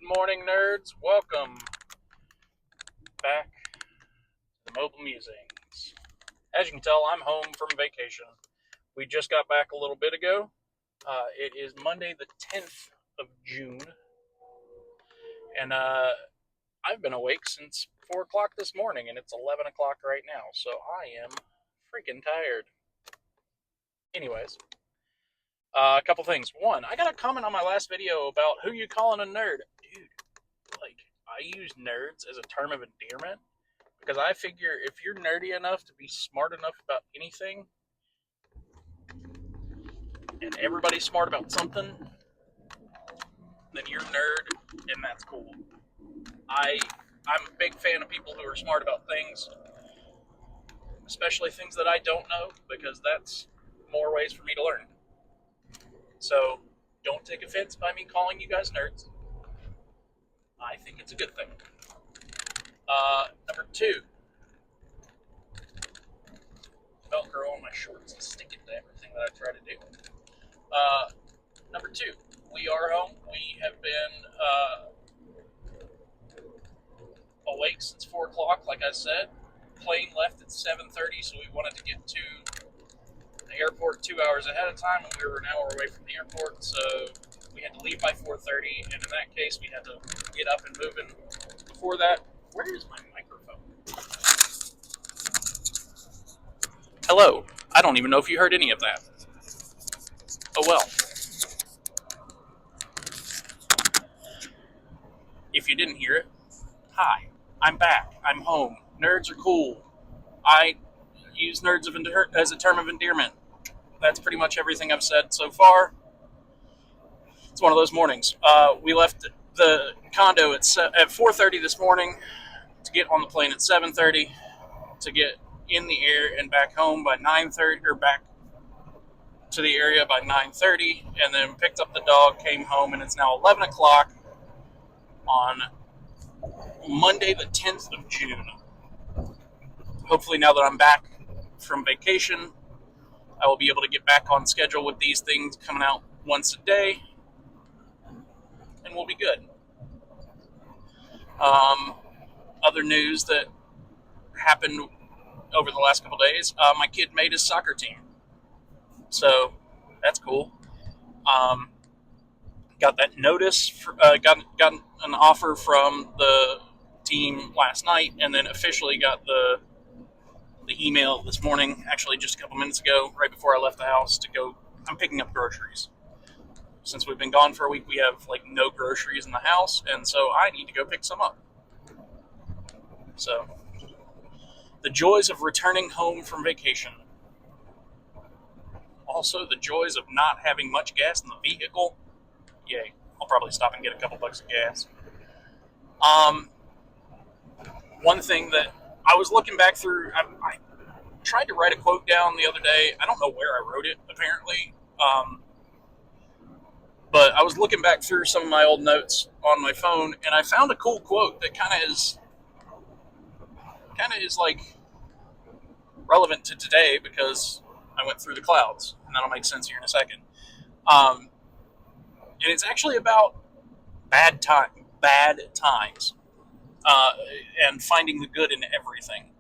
Good morning, nerds. Welcome back to the Mobile Musings. As you can tell, I'm home from vacation. We just got back a little bit ago. It is Monday, the 10th of June, and I've been awake since 4 o'clock this morning, and it's 11 o'clock right now, so I am freaking tired. Anyways, a couple things. One, I got a comment on my last video about who you calling a nerd. Dude, I use nerds as a term of endearment because I figure if you're nerdy enough to be smart enough about anything, and everybody's smart about something, then you're a nerd, and that's cool. I'm a big fan of people who are smart about things, especially things that I don't know, because that's more ways for me to learn. So don't take offense by me calling you guys nerds. I think it's a good thing. Number two, Velcro on my shorts is sticking to everything that I try to do. Number two, we are home. We have been awake since 4 o'clock, like I said. Plane left at 7:30, so we wanted to get to the airport 2 hours ahead of time, and we were an hour away from the airport, so we had to leave by 4:30, and in that case, we had to get up and moving. Before that, where is my microphone? Hello. I don't even know if you heard any of that. Oh well. If you didn't hear it, hi. I'm back. I'm home. Nerds are cool. I use nerds as a term of endearment. That's pretty much everything I've said so far. It's one of those mornings. We left the condo at 4:30 this morning to get on the plane at 7:30 to get in the air and back home by 9:30, or back to the area by 9:30, and then picked up the dog, came home, and it's now 11 o'clock on Monday the 10th of June. Hopefully now that I'm back from vacation, I will be able to get back on schedule with these things coming out once a day, and we'll be good. Other news that happened over the last couple days, my kid made his soccer team. So that's cool. Got that notice, got an offer from the team last night, and then officially got the email this morning, actually just a couple minutes ago, right before I left the house to go. I'm picking up groceries. Since we've been gone for a week, we have no groceries in the house, and so I need to go pick some up. So, the joys of returning home from vacation. Also, the joys of not having much gas in the vehicle. Yay. I'll probably stop and get a couple bucks of gas. One thing that I was looking back through, I tried to write a quote down the other day. I don't know where I wrote it, apparently. But I was looking back through some of my old notes on my phone, and I found a cool quote that kind of is relevant to today, because I went through the clouds, and that'll make sense here in a second. And it's actually about bad times, and finding the good in everything.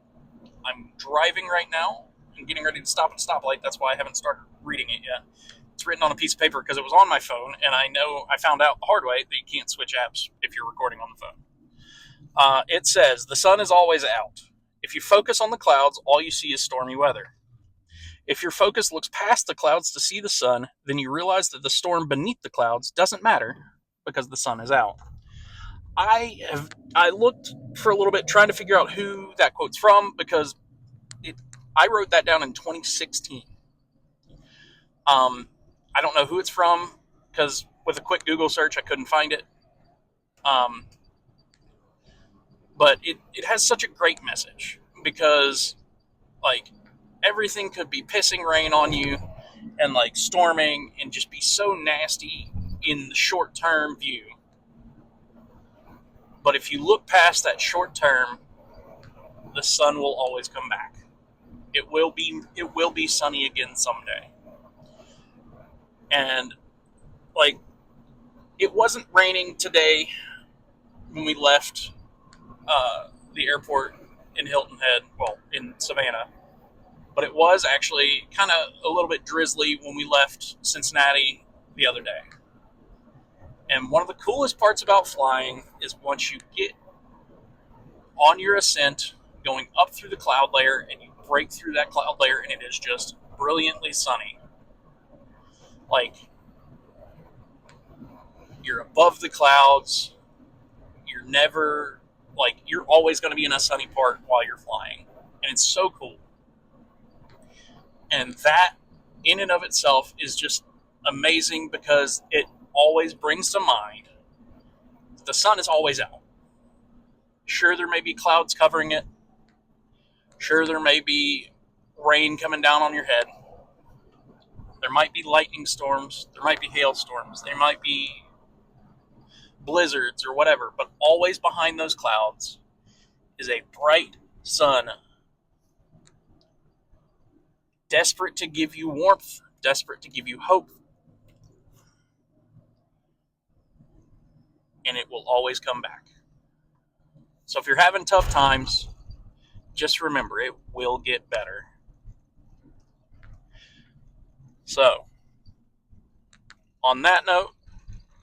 I'm driving right now and getting ready to stop at a stoplight. That's why I haven't started reading it yet. It's written on a piece of paper because it was on my phone, and I found out the hard way that you can't switch apps if you're recording on the phone. It says, "The sun is always out. If you focus on the clouds, all you see is stormy weather. If your focus looks past the clouds to see the sun, then you realize that the storm beneath the clouds doesn't matter because the sun is out." I looked for a little bit trying to figure out who that quote's from, because I wrote that down in 2016. I don't know who it's from, because with a quick Google search I couldn't find it. But it has such a great message, because everything could be pissing rain on you and storming and just be so nasty in the short-term view. But if you look past that short term, the sun will always come back. It will be sunny again someday. And it wasn't raining today when we left the airport in Hilton Head, well, in Savannah. But it was actually kind of a little bit drizzly when we left Cincinnati the other day. And one of the coolest parts about flying is once you get on your ascent, going up through the cloud layer, and you break through that cloud layer, and it is just brilliantly sunny. Like, you're above the clouds. You're never, like, you're always going to be in a sunny part while you're flying. And it's so cool. And that, in and of itself, is just amazing because it always brings to mind the sun is always out. Sure, there may be clouds covering it. Sure, there may be rain coming down on your head. There might be lightning storms. There might be hailstorms. There might be blizzards or whatever. But always behind those clouds is a bright sun, desperate to give you warmth, desperate to give you hope. And it will always come back. So if you're having tough times, just remember it will get better. So, on that note,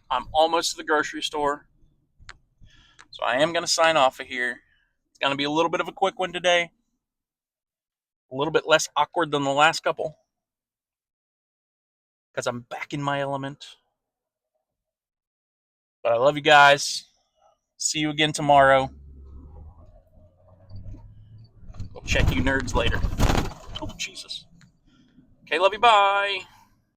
I'm almost to the grocery store. So I am going to sign off of here. It's going to be a little bit of a quick one today. A little bit less awkward than the last couple. Because I'm back in my element. But I love you guys. See you again tomorrow. We'll check you nerds later. Oh, Jesus. Okay, love you. Bye.